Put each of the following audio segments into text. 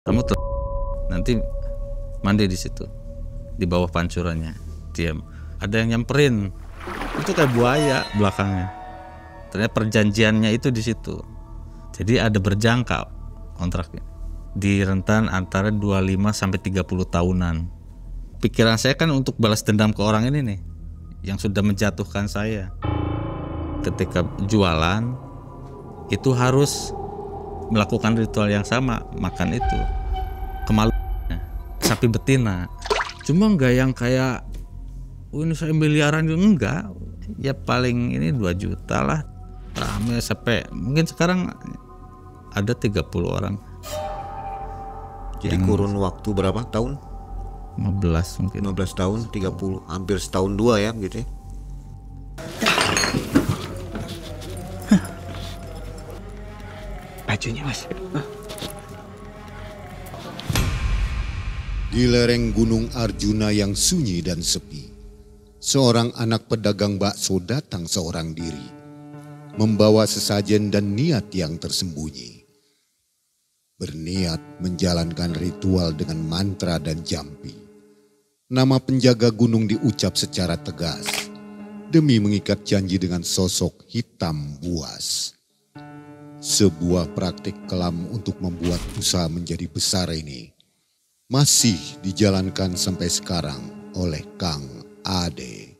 Kamu nanti mandi di situ, di bawah pancurannya, diam. Ada yang nyamperin, itu kayak buaya belakangnya. Ternyata perjanjiannya itu di situ. Jadi ada berjangka kontraknya. Di rentan antara 25 sampai 30 tahunan. Pikiran saya kan untuk balas dendam ke orang ini nih, yang sudah menjatuhkan saya. Ketika jualan, itu harus melakukan ritual yang sama, makan itu. Kemaluannya, sapi betina. Cuma enggak yang kayak, ini saya miliaran, enggak. Ya paling ini 2 juta lah. Rame sampai, mungkin sekarang ada 30 orang. Jadi kurun waktu berapa tahun? 15 mungkin. 15 tahun, 30, hampir setahun 2 ya gitu ya. Bajunya mas. Di lereng Gunung Arjuna yang sunyi dan sepi, seorang anak pedagang bakso datang seorang diri, membawa sesajen dan niat yang tersembunyi. Berniat menjalankan ritual dengan mantra dan jampi. Nama penjaga gunung diucap secara tegas, demi mengikat janji dengan sosok hitam buas. Sebuah praktik kelam untuk membuat usaha menjadi besar ini masih dijalankan sampai sekarang oleh Kang Ade.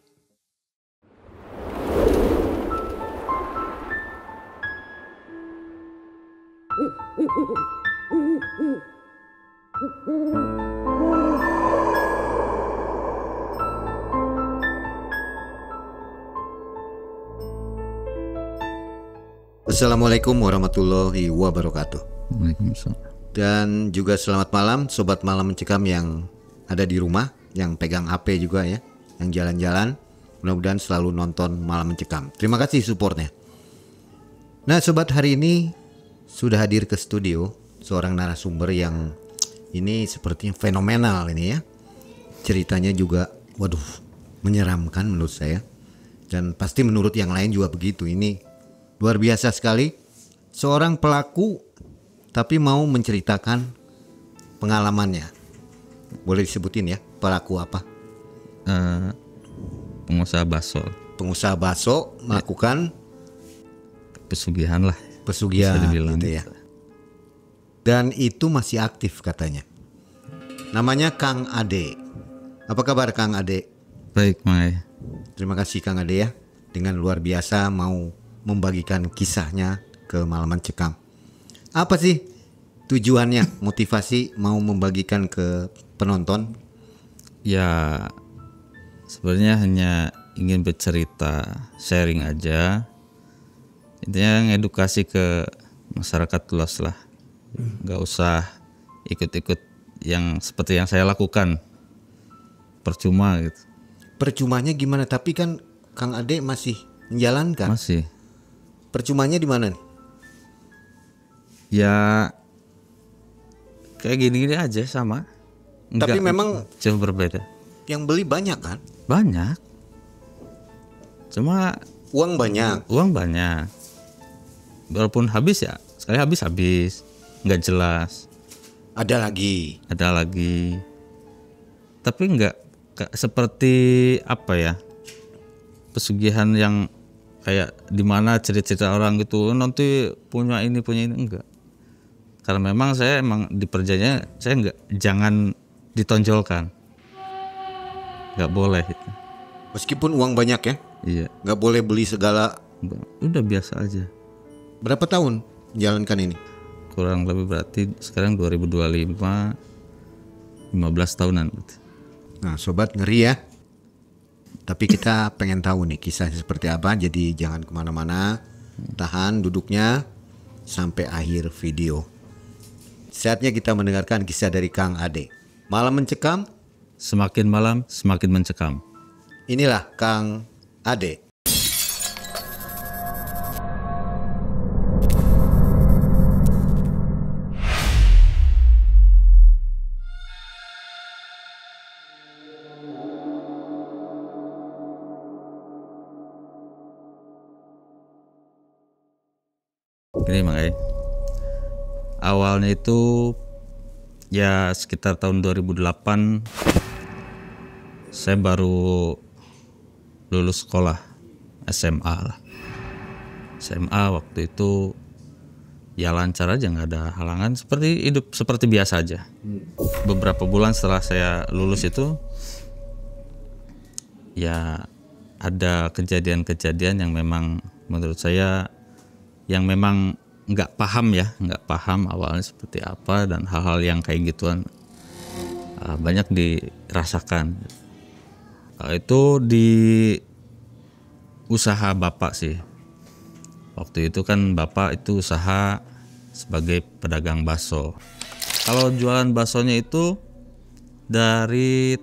Assalamualaikum warahmatullahi wabarakatuh. Waalaikumsalam. Dan juga selamat malam Sobat Malam Mencekam yang ada di rumah, yang pegang HP juga ya, yang jalan-jalan. Mudah-mudahan selalu nonton Malam Mencekam. Terima kasih supportnya. Nah Sobat, hari ini sudah hadir ke studio seorang narasumber yang ini sepertinya fenomenal ini ya. Ceritanya juga waduh menyeramkan menurut saya. Dan pasti menurut yang lain juga begitu. Ini luar biasa sekali. Seorang pelaku tapi mau menceritakan pengalamannya. Boleh disebutin ya, pelaku apa? Pengusaha bakso. Pengusaha bakso melakukan Pesugihan lah. pesugihan Bisa dibilang gitu ya. Dan itu masih aktif katanya. Namanya Kang Ade. Apa kabar Kang Ade? Baik, Mai. Terima kasih Kang Ade ya. Dengan luar biasa mau membagikan kisahnya ke Malam Mencekam. Apa sih tujuannya, motivasi mau membagikan ke penonton? Ya sebenarnya hanya ingin bercerita, sharing aja. Intinya ngedukasi ke masyarakat luas lah. Gak usah ikut-ikut yang seperti yang saya lakukan. Percuma gitu. Percumanya gimana? Tapi kan Kang Ade masih menjalankan. Masih. Percumanya di mana nih? Ya kayak gini-gini aja sama. Tapi memang jauh berbeda. yang beli banyak kan? Banyak. Cuma Uang banyak. uang banyak. Walaupun habis ya, sekali habis, nggak jelas. Ada lagi. Ada lagi. Tapi nggak seperti apa ya? Pesugihan yang kayak dimana cerita-cerita orang gitu, nanti punya ini enggak. Karena memang saya diperjanya saya jangan ditonjolkan. Nggak boleh itu. Meskipun uang banyak ya? Iya. Nggak boleh beli segala. Udah biasa aja. Berapa tahun menjalankan ini? Kurang lebih berarti sekarang 2025 15 tahunan berarti. Nah sobat, ngeri ya. Tapi kita pengen tahu nih kisahnya seperti apa. Jadi jangan kemana-mana. Tahan duduknya sampai akhir video. Saatnya kita mendengarkan kisah dari Kang Ade. Malam Mencekam. Semakin malam semakin mencekam. Inilah Kang Ade. Gini makanya. Awalnya itu ya sekitar tahun 2008 saya baru lulus sekolah SMA lah. SMA waktu itu ya lancar aja, nggak ada halangan, seperti hidup seperti biasa aja. Beberapa bulan setelah saya lulus itu ya ada kejadian-kejadian yang memang menurut saya yang memang nggak paham awalnya seperti apa, dan hal-hal yang kayak gituan banyak dirasakan. Itu di usaha bapak sih. Waktu itu kan bapak itu usaha sebagai pedagang bakso. Kalau jualan baksonya itu dari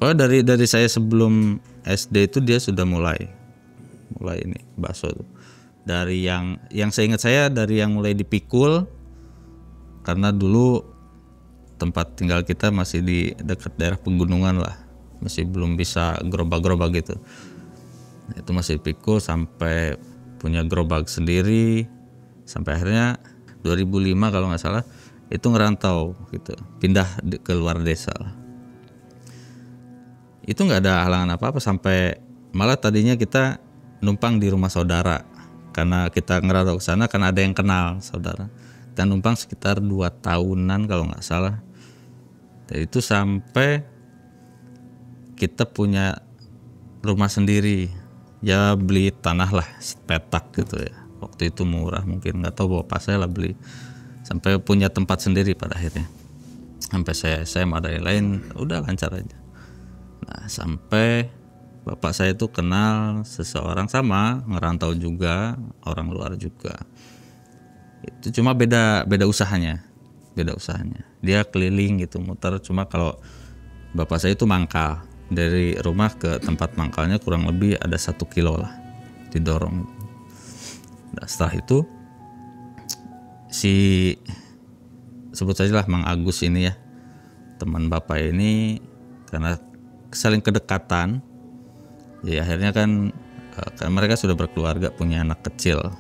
dari saya sebelum SD itu dia sudah mulai ini bakso tuh. Dari yang saya ingat, saya dari yang mulai dipikul, karena dulu tempat tinggal kita masih di dekat daerah pegunungan lah, masih belum bisa gerobak-gerobak gitu. Itu masih pikul sampai punya gerobak sendiri, sampai akhirnya 2005 kalau nggak salah itu ngerantau gitu, pindah ke luar desa. Itu nggak ada halangan apa-apa, sampai malah tadinya kita numpang di rumah saudara, karena kita ngerantau ke sana karena ada yang kenal saudara. Kita numpang sekitar 2 tahunan kalau nggak salah. Dan itu sampai kita punya rumah sendiri. Ya beli tanah lah sepetak gitu ya. Waktu itu murah, mungkin nggak tahu bapak saya lah beli. Sampai punya tempat sendiri pada akhirnya. Sampai saya SMA dan lain udah lancar aja. Nah sampai bapak saya itu kenal seseorang, sama ngerantau juga, orang luar juga. Itu cuma beda usahanya. Dia keliling gitu muter, cuma kalau bapak saya itu mangkal. Dari rumah ke tempat mangkalnya kurang lebih ada 1 kilo lah, didorong. Nah, setelah itu sebut saja lah Mang Agus ini ya, teman bapak ini, karena saling kedekatan, ya akhirnya kan mereka sudah berkeluarga, punya anak kecil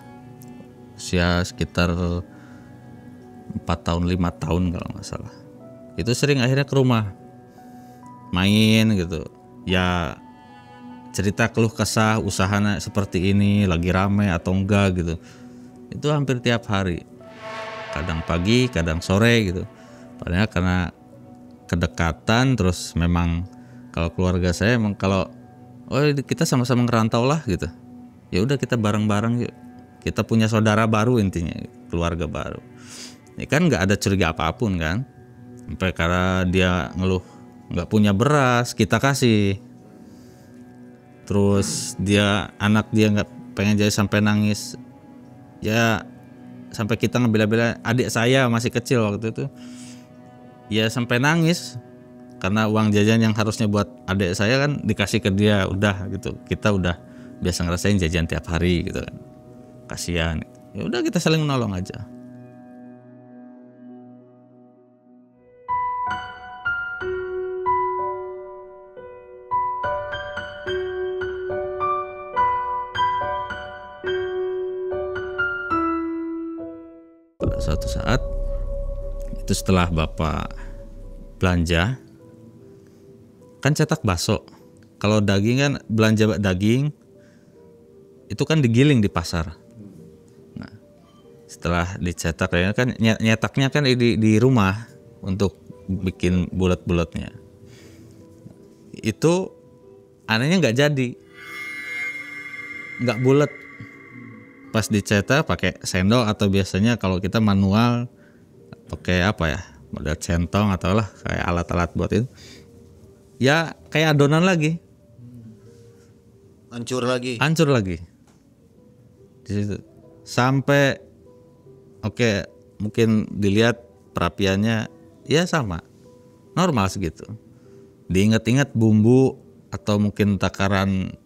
usia sekitar 4 tahun 5 tahun kalau nggak salah. Itu sering akhirnya ke rumah main gitu ya, cerita keluh kesah usahanya seperti ini, lagi rame atau enggak gitu. Itu hampir tiap hari, kadang pagi kadang sore gitu. Padahal karena kedekatan, terus memang kalau keluarga saya emang kalau kita sama-sama ngerantau lah gitu, ya udah kita bareng-bareng yuk, kita punya saudara baru, intinya keluarga baru. Ini kan nggak ada curiga apapun kan, sampai karena dia ngeluh nggak punya beras kita kasih, terus anak dia nggak pengen jadi sampai nangis ya, sampai kita ngebela-bela adik saya masih kecil waktu itu ya sampai nangis, karena uang jajan yang harusnya buat adik saya kan dikasih ke dia, udah gitu kita udah biasa ngerasain jajan tiap hari gitu kan, kasihan. Ya udah kita saling menolong aja. Pada suatu saat itu setelah bapak belanja kan cetak bakso, kalau daging kan belanja daging itu kan digiling di pasar. Nah setelah dicetak ya kan nyetaknya kan di rumah untuk bikin bulat-bulatnya, itu anehnya nggak jadi, nggak bulat. Pas dicetak pakai sendok, atau biasanya kalau kita manual pakai apa ya, model centong atau lah kayak alat-alat buat itu, ya kayak adonan lagi, Hancur lagi di situ. Sampai mungkin dilihat perapiannya ya sama normal segitu, diingat-ingat bumbu atau mungkin takaran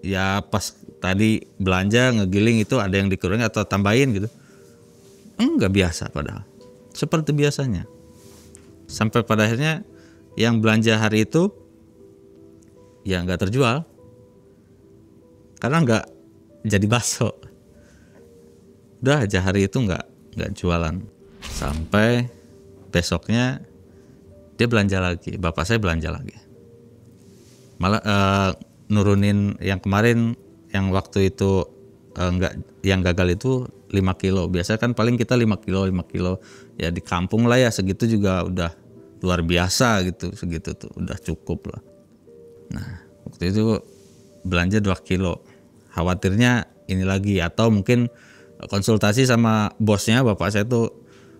ya pas tadi belanja ngegiling itu ada yang dikurangi atau tambahin gitu, enggak, biasa padahal seperti biasanya. Sampai pada akhirnya yang belanja hari itu ya nggak terjual karena nggak jadi bakso, udah aja hari itu nggak jualan. Sampai besoknya dia belanja lagi, bapak saya belanja lagi. Malah nurunin yang kemarin, yang waktu itu yang gagal itu 5 kilo. Biasanya kan paling kita 5 kilo. Ya di kampung lah ya, segitu juga udah luar biasa gitu, segitu tuh udah cukup lah. Nah waktu itu belanja 2 kilo. Khawatirnya ini lagi, atau mungkin konsultasi sama bosnya bapak saya tuh,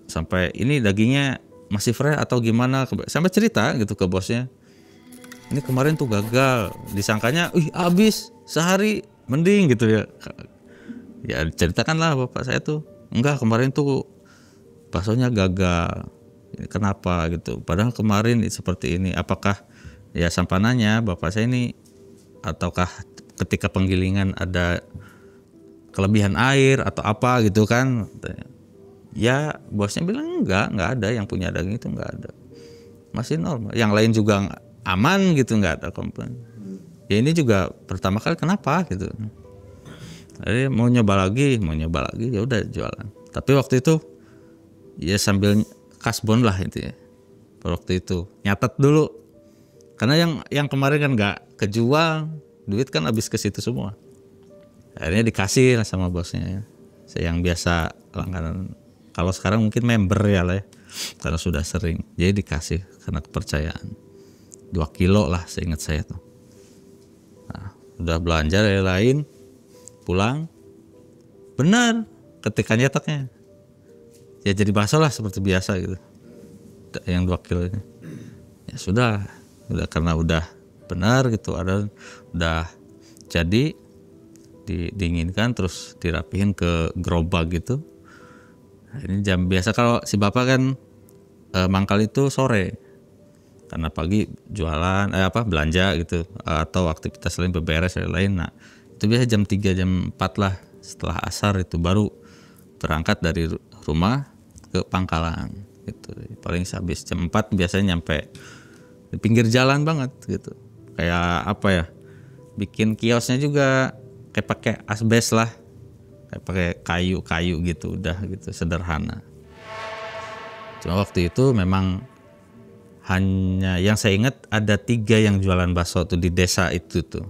sampai ini dagingnya masih fresh atau gimana, sampai cerita gitu ke bosnya. Ini kemarin tuh gagal, disangkanya habis sehari mending gitu ya. Ya ceritakanlah bapak saya tuh, enggak kemarin tuh baksonya gagal. Kenapa gitu? Padahal kemarin seperti ini. Apakah ya sampananya bapak saya ini, ataukah ketika penggilingan ada kelebihan air atau apa gitu kan? Ya bosnya bilang enggak ada, yang punya daging itu enggak ada, masih normal. Yang lain juga aman gitu, enggak ada komplain. Ya ini juga pertama kali, kenapa gitu? Jadi mau nyoba lagi, ya udah jualan. Tapi waktu itu ya sambil kasbon lah itu ya. Waktu itu nyatet dulu, karena yang kemarin kan nggak kejual, duit kan habis ke situ semua. Akhirnya dikasih lah sama bosnya ya. Saya yang biasa langganan, kalau sekarang mungkin member ya lah ya, karena sudah sering. Jadi dikasih karena kepercayaan. 2 kilo lah seingat saya tuh. Nah, udah belanja dari lain, pulang, benar ketika nyetaknya ya jadi bakso lah seperti biasa gitu, yang 2 kilo ini. Ya sudah karena udah benar gitu, udah jadi, didinginkan terus dirapihin ke gerobak gitu. Nah, ini jam biasa kalau si bapak kan mangkal itu sore, karena pagi jualan belanja gitu, atau aktivitas lain beberes dan lain. Nah itu biasa jam 3 jam 4 lah, setelah asar itu baru berangkat dari rumah ke pangkalan gitu. Paling habis jam 4 biasanya nyampe di pinggir jalan banget gitu. Kayak apa ya, bikin kiosnya juga kayak pakai asbes lah, kayak pakai kayu gitu, udah gitu sederhana. Cuma waktu itu memang hanya yang saya ingat ada 3 yang jualan bakso tuh di desa itu tuh.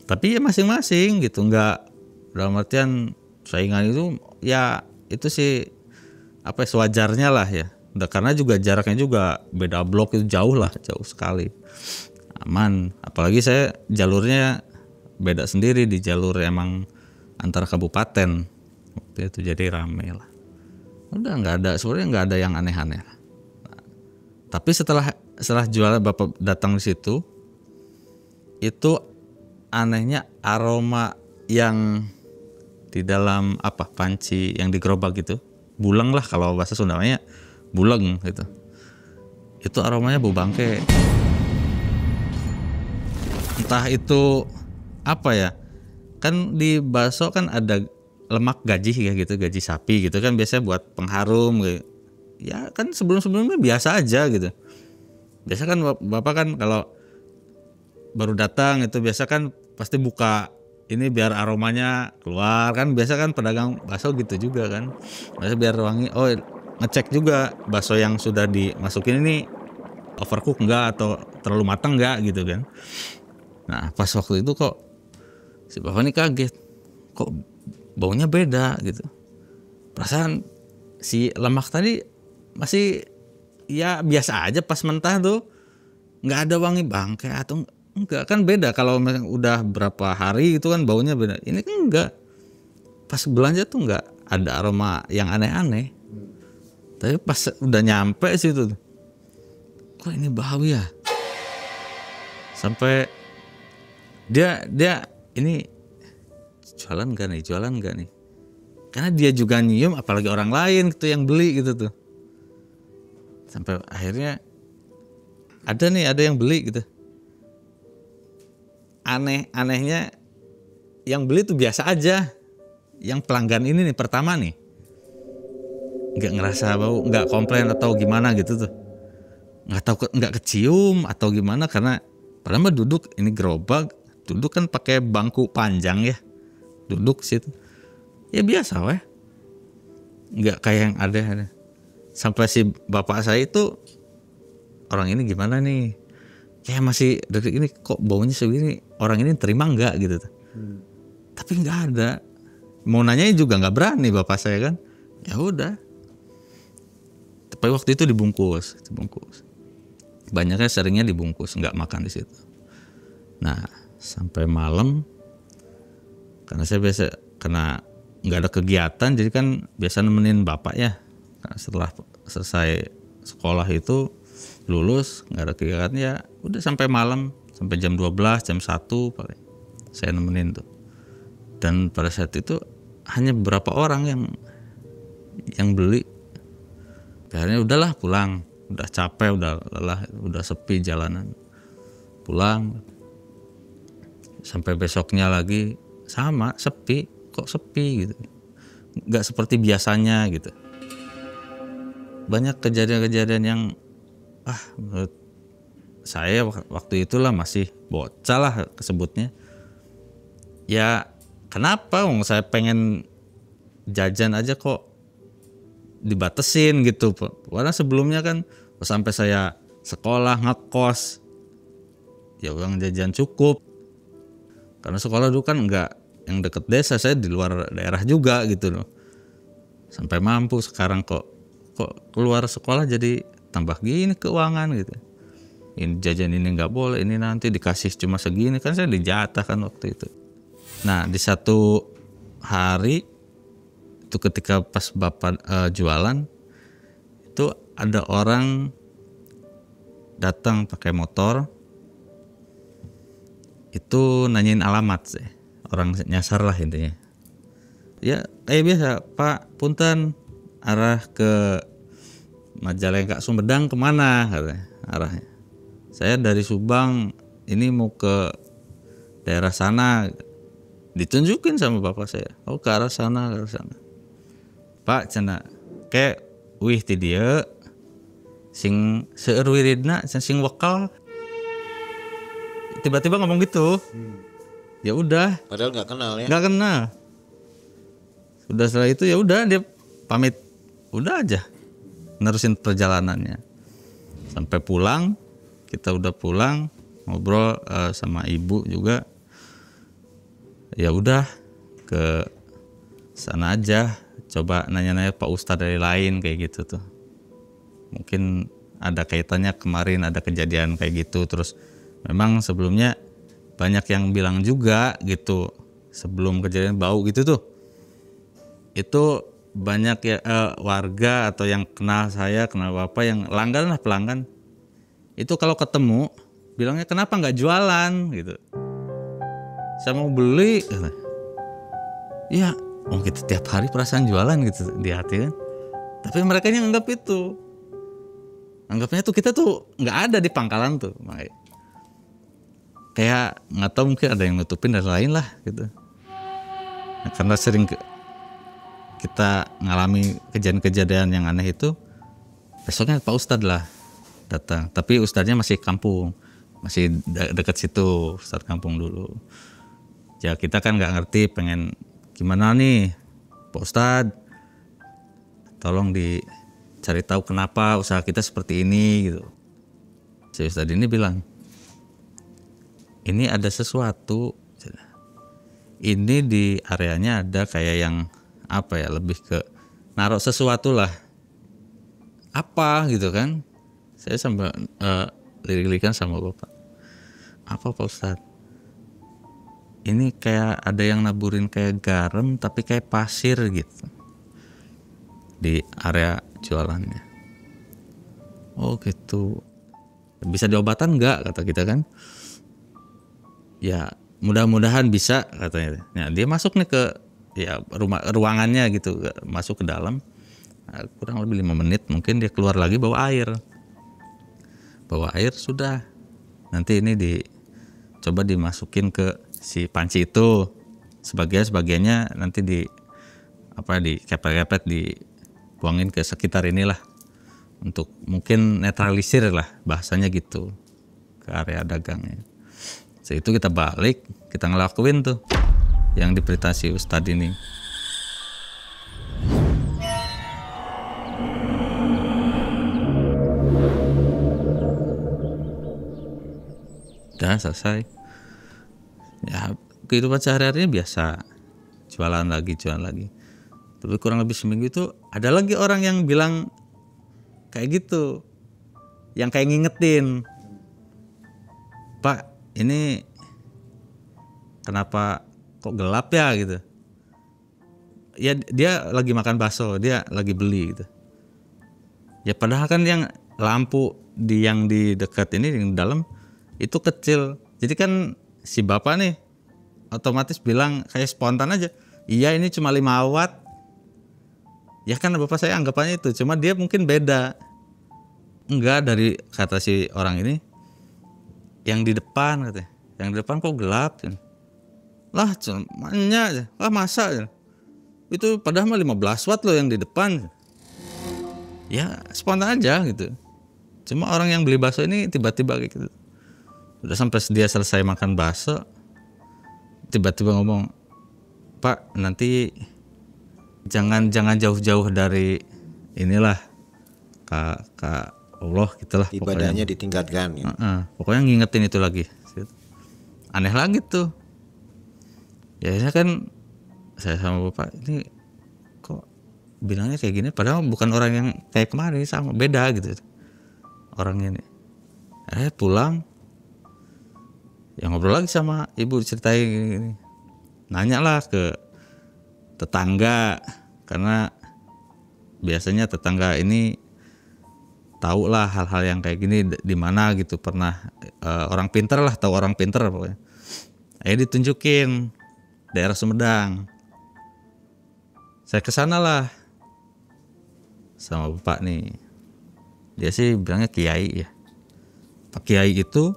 Tapi ya masing-masing gitu, nggak dalam artian saingan itu ya, itu sih apa sewajarnya lah ya. Udah, karena juga jaraknya juga beda blok, itu jauh sekali. Aman, apalagi saya jalurnya beda sendiri, di jalur emang antar kabupaten waktu itu, jadi rame lah. Udah sebenarnya nggak ada yang aneh-aneh. Nah, tapi setelah jualan bapak datang di situ, itu anehnya aroma yang di dalam panci yang di gerobak gitu, buleng lah kalau bahasa Sundanya, buleng gitu. Itu aromanya bau bangke. Entah itu apa ya, kan di bakso kan ada lemak gaji ya gitu, gaji sapi gitu kan, biasanya buat pengharum gitu. Ya kan sebelumnya biasa aja gitu. Biasa kan bapak kan kalau baru datang itu biasa kan pasti buka ini biar aromanya keluar kan, biasa kan pedagang bakso gitu juga kan, biasa biar wangi. Ngecek juga bakso yang sudah dimasukin ini overcook enggak atau terlalu matang enggak gitu kan. Nah pas waktu itu kok si bapak ini kaget, kok baunya beda gitu. Perasaan si lemak tadi masih ya biasa aja, pas mentah tuh nggak ada wangi bangkai atau enggak, kan beda kalau udah berapa hari itu kan baunya beda. Ini kan enggak, pas belanja tuh enggak ada aroma yang aneh-aneh. Tapi pas udah nyampe situ, kok ini bau ya? Sampai dia ini jualan gak nih? Karena dia juga nyium, apalagi orang lain gitu yang beli gitu tuh. Sampai akhirnya ada yang beli gitu. Anehnya yang beli tuh biasa aja. Yang pelanggan ini nih pertama nih, nggak ngerasa bau, nggak komplain atau gimana gitu tuh. Nggak tahu, nggak kecium atau gimana, karena padahal mah duduk, ini gerobak, duduk kan pakai bangku panjang ya, duduk situ. Ya biasa weh. Nggak kayak yang ada. sampai si bapak saya itu, orang ini gimana nih, kayak masih dari ini kok baunya segini, orang ini terima nggak gitu. Tapi nggak ada, mau nanya juga nggak berani bapak saya kan. Ya udah, tapi waktu itu dibungkus. Banyaknya seringnya dibungkus, nggak makan di situ. Nah sampai malam, karena saya biasa, karena nggak ada kegiatan, jadi kan biasa nemenin bapak ya. Nah, setelah selesai sekolah itu lulus, nggak ada kegiatan ya, udah sampai malam, sampai jam 12, jam 1 paling saya nemenin tuh. Dan pada saat itu hanya beberapa orang yang beli. Akhirnya udahlah pulang, udah capek, udah lelah, udah sepi jalanan, pulang. Sampai besoknya lagi sama, sepi, kok sepi gitu, nggak seperti biasanya gitu. Banyak kejadian-kejadian yang menurut saya waktu itulah masih bocah lah kesebutnya. Ya kenapa saya pengen jajan aja kok dibatesin gitu. Karena sebelumnya kan sampai saya sekolah ngekos ya uang jajan cukup. Karena sekolah dulu kan enggak yang deket desa, saya di luar daerah juga gitu loh. Sampai mampu, sekarang kok keluar sekolah jadi tambah gini keuangan gitu. Ini jajan ini nggak boleh, ini nanti dikasih cuma segini, kan saya dijatah kan waktu itu. Nah di satu hari itu ketika pas bapak jualan itu ada orang datang pakai motor, itu nanyain alamat sih, orang nyasar lah intinya. Ya kayak biasa, Pak punten arah ke Majalengka Sumedang kemana katanya arahnya. Saya dari Subang ini mau ke daerah sana, ditunjukin sama bapak saya. Oh ke arah sana, Pak cina kayak wih ti dia sing seueur wiridna sing wakal. Tiba-tiba ngomong gitu. Ya udah. Padahal nggak kenal ya. Nggak kenal. Sudah setelah itu ya udah dia pamit, udah aja nerusin perjalanannya sampai pulang. Kita udah pulang, ngobrol sama ibu juga. Ya udah ke sana aja, coba nanya-nanya Pak Ustadz dari lain kayak gitu tuh. Mungkin ada kaitannya kemarin ada kejadian kayak gitu. Terus memang sebelumnya banyak yang bilang juga gitu, sebelum kejadian bau gitu tuh, itu banyak ya warga atau yang kenal saya, kenal bapak, yang langganan lah, pelanggan itu kalau ketemu bilangnya kenapa nggak jualan gitu, saya mau beli. Ya kita tiap hari perasaan jualan gitu di hati kan, tapi mereka yang anggapnya tuh kita tuh nggak ada di pangkalan tuh, makanya kayak nggak tahu, mungkin ada yang nutupin dan lain lah gitu. Nah, karena sering kita ngalami kejadian-kejadian yang aneh itu, besoknya Pak Ustadz lah datang, tapi Ustadznya masih kampung, masih dekat situ, Ustadz kampung dulu. Ya kita kan nggak ngerti, pengen gimana nih Pak Ustadz, tolong dicari tahu kenapa usaha kita seperti ini gitu. Si Ustadz ini bilang, ini ada sesuatu, ini di areanya ada kayak yang apa ya, lebih ke naruh sesuatu lah, apa gitu kan. Saya sampai lirik-lirikan sama bapak, apa Pak Ustadz, ini kayak ada yang naburin kayak garam tapi kayak pasir gitu di area jualannya. Oh gitu, bisa diobatan nggak kata kita kan. Ya mudah-mudahan bisa katanya. Nah, dia masuk nih ke ruangannya gitu, masuk ke dalam. Nah, kurang lebih 5 menit mungkin dia keluar lagi bawa air. Sudah. Nanti ini coba dimasukin ke si panci itu. Sebagiannya nanti dikepet-kepet, dibuangin ke sekitar inilah. Untuk mungkin netralisir lah bahasanya gitu, ke area dagangnya. Setelah itu kita balik, kita ngelakuin tuh yang diperintasi Ustadz ini. Udah selesai. Ya kehidupan sehari-harinya biasa, jualan lagi. Tapi kurang lebih seminggu itu ada lagi orang yang bilang kayak gitu, yang kayak ngingetin, Pak ini kenapa kok gelap ya gitu. Ya dia lagi makan bakso, dia lagi beli gitu. Ya padahal kan yang lampu yang di dekat ini yang dalam itu kecil. Jadi kan si bapak nih otomatis bilang kayak spontan aja, iya ini cuma 5 watt. Ya kan bapak saya anggapannya itu, cuma dia mungkin beda. Enggak, dari kata si orang ini, yang di depan katanya, yang di depan kok gelap. Lah cumannya, lah masa itu padahal mah 15 watt loh yang di depan. Ya spontan aja gitu. Cuma orang yang beli bakso ini tiba-tiba kayak gitu. Udah sampai dia selesai makan bakso, tiba-tiba ngomong, Pak nanti jangan jauh-jauh dari inilah Kak Allah gitulah. Ibadahnya ditingkatkan ya. Pokoknya ngingetin itu lagi. Aneh lagi tuh. Ya saya kan sama bapak ini kok bilangnya kayak gini, padahal bukan orang yang kayak kemarin, sama beda gitu orang ini. Pulang ya ngobrol lagi sama ibu, ceritain gini. Nanya lah ke tetangga, karena biasanya tetangga ini tahu lah hal-hal yang kayak gini di mana gitu, pernah orang pinter lah, tahu orang pinter pokoknya. Ditunjukin daerah Sumedang. Saya kesana lah sama bapak nih. Dia sih bilangnya kiai ya. Pak Kiai itu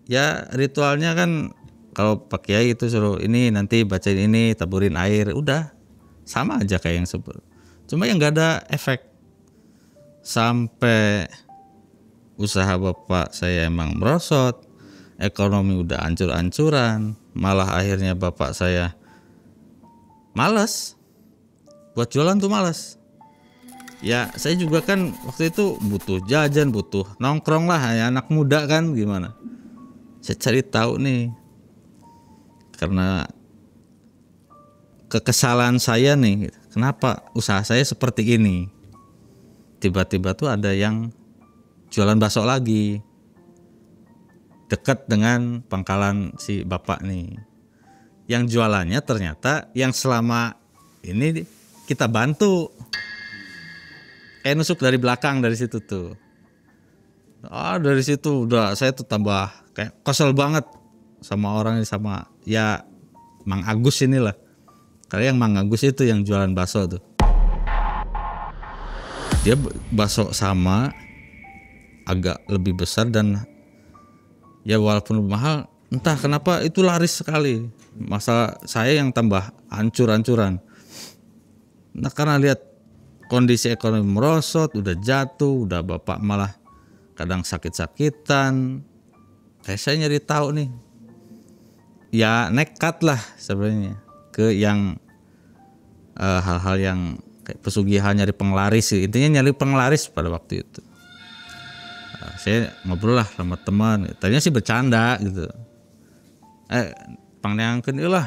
ya ritualnya kan, kalau Pak Kiai itu suruh ini nanti bacain ini, taburin air, udah sama aja kayak yang sebelum. Cuma yang nggak ada efek. Sampai usaha bapak saya emang merosot, ekonomi udah ancur-ancuran, malah akhirnya bapak saya malas buat jualan tuh, malas. Ya saya juga kan waktu itu butuh jajan, butuh nongkrong lah, ya anak muda kan gimana. Saya cari tahu nih, karena kekesalan saya nih, kenapa usaha saya seperti ini. Tiba-tiba tuh ada yang jualan bakso lagi dekat dengan pangkalan si bapak nih. Yang jualannya ternyata yang selama ini kita bantu. Kayak nusuk dari belakang dari situ tuh. Dari situ udah saya tuh tambah kayak kesel banget sama orang ini, sama ya Mang Agus inilah. Karena yang Mang Agus itu yang jualan bakso tuh. Dia bakso sama agak lebih besar dan ya walaupun mahal, entah kenapa itu laris sekali. Masa saya yang tambah hancur-hancuran. Nah karena lihat kondisi ekonomi merosot, udah jatuh, udah bapak malah kadang sakit-sakitan. Kayak saya nyari tahu nih. Ya nekat lah sebenarnya ke yang hal-hal yang kayak pesugihan, nyari penglaris. Intinya nyari penglaris pada waktu itu. Saya ngobrol lah sama teman. Tadinya sih bercanda gitu. Pangneangkeun lah.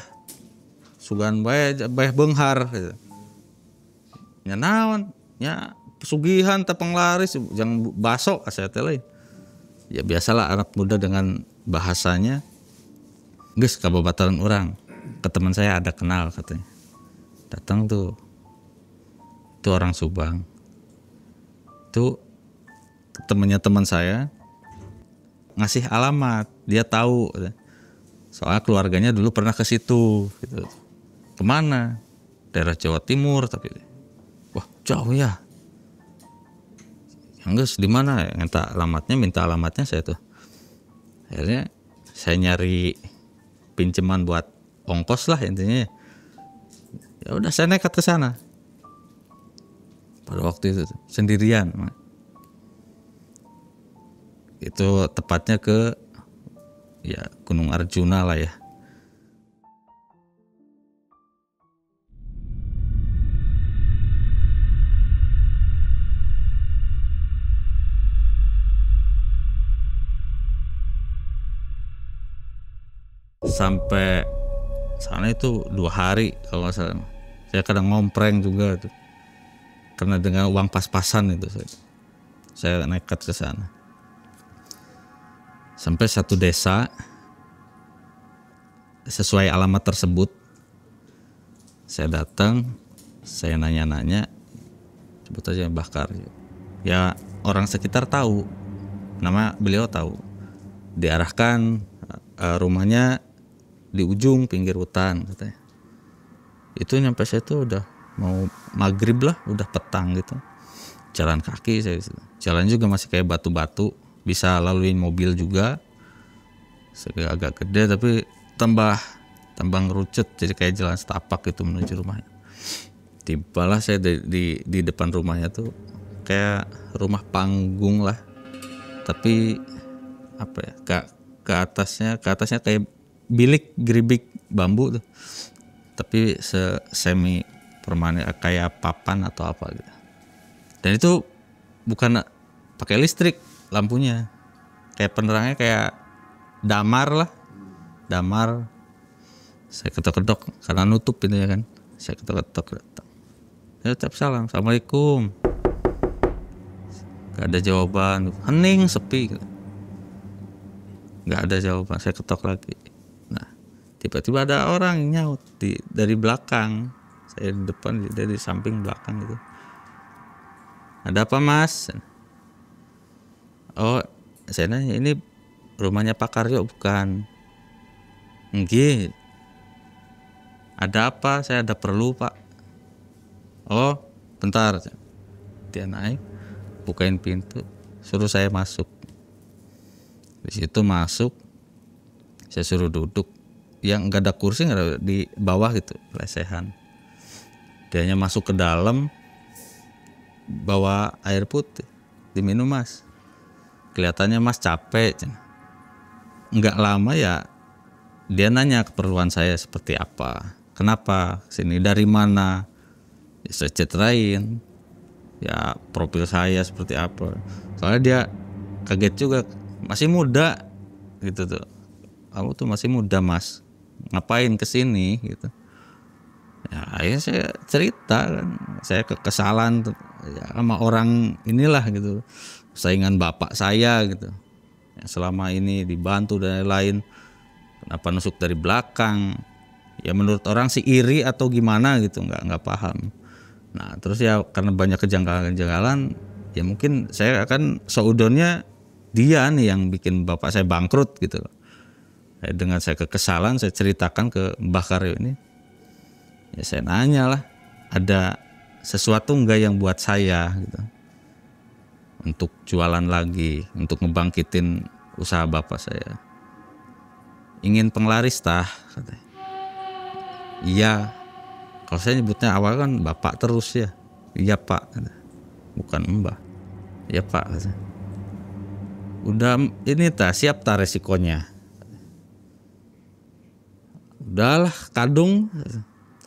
Sugan bae beunghar gitu. Ya naon? Ya pesugihan teh penglaris yang baso asa teh lain. Ya biasalah anak muda dengan bahasanya. Geus kababataran orang. Ke teman saya ada kenal katanya. Datang tuh. Itu orang Subang. Itu temannya teman saya ngasih alamat, dia tahu soalnya keluarganya dulu pernah ke situ gitu. Kemana? Daerah Jawa Timur, tapi wah jauh ya. Yang di mana? Minta alamatnya saya tuh. Akhirnya saya nyari pinjaman buat ongkos lah intinya. Ya udah saya nekat ke sana. Pada waktu itu sendirian. Itu tepatnya ke ya Gunung Arjuna lah ya. sampai sana itu 2 hari kalau nggak salah. Saya kadang ngompreng juga tuh, karena dengan uang pas-pasan itu saya nekat ke sana. Sampai satu desa sesuai alamat tersebut, saya datang, saya nanya-nanya, sebut aja Mbah Karyo. Ya orang sekitar tahu, nama beliau tahu. Diarahkan rumahnya di ujung pinggir hutan katanya. Itu nyampe saya tuh udah mau maghrib lah, udah petang gitu. Jalan kaki saya, jalan juga masih kayak batu-batu, bisa laluin mobil juga. Agak gede tapi tambah ngerucut, jadi kayak jalan setapak gitu menuju rumahnya. Tibalah saya di depan rumahnya tuh kayak rumah panggung lah, tapi apa ya, ke atasnya kayak bilik geribik bambu tuh, tapi semi permanen kayak papan atau apa gitu. Dan itu bukan pakai listrik lampunya, kayak penerangnya kayak damar lah, damar. Saya ketok-ketok karena nutup pintunya kan, saya ketok-ketok datang. Saya ucap salam, assalamualaikum. Gak ada jawaban, hening sepi. Gak ada jawaban, saya ketok lagi. Nah, tiba-tiba ada orang yang nyaut dari belakang. Saya di depan, dia di samping belakang gitu. Ada apa mas? Oh, saya nanya, ini rumahnya Pak Karyo bukan? Nggih. Ada apa? Saya ada perlu pak. Oh, bentar. Dia naik, bukain pintu, suruh saya masuk. Di situ masuk, saya suruh duduk. Yang nggak ada kursi, nggak ada di bawah gitu, lesehan. Dianya masuk ke dalam, bawa air putih, diminum mas. Kelihatannya mas capek. Nggak lama ya, dia nanya keperluan saya seperti apa, kenapa sini, dari mana. Ya, saya ceritain ya profil saya seperti apa. Soalnya dia kaget juga, masih muda gitu tuh. Kamu tuh masih muda mas, ngapain kesini gitu. Ya akhirnya saya cerita kan, saya kekesalan ya, sama orang inilah gitu, saingan bapak saya gitu, yang selama ini dibantu dan lain-lain. Kenapa nusuk dari belakang? Ya menurut orang sih iri atau gimana gitu, nggak paham. Nah terus ya karena banyak kejanggalan-kejanggalan, ya mungkin saya akan seudonnya dia nih yang bikin bapak saya bangkrut gitu. Dengan saya kekesalan, saya ceritakan ke Mbah Karyo ini. Ya saya nanya lah, ada sesuatu enggak yang buat saya gitu, untuk jualan lagi, untuk ngebangkitin usaha bapak saya. Ingin penglaris tah katanya. Iya, kalau saya nyebutnya awal kan bapak terus ya. Iya pak, bukan mbah. Iya pak katanya. Udah ini tah, siap tah resikonya. Udahlah kadung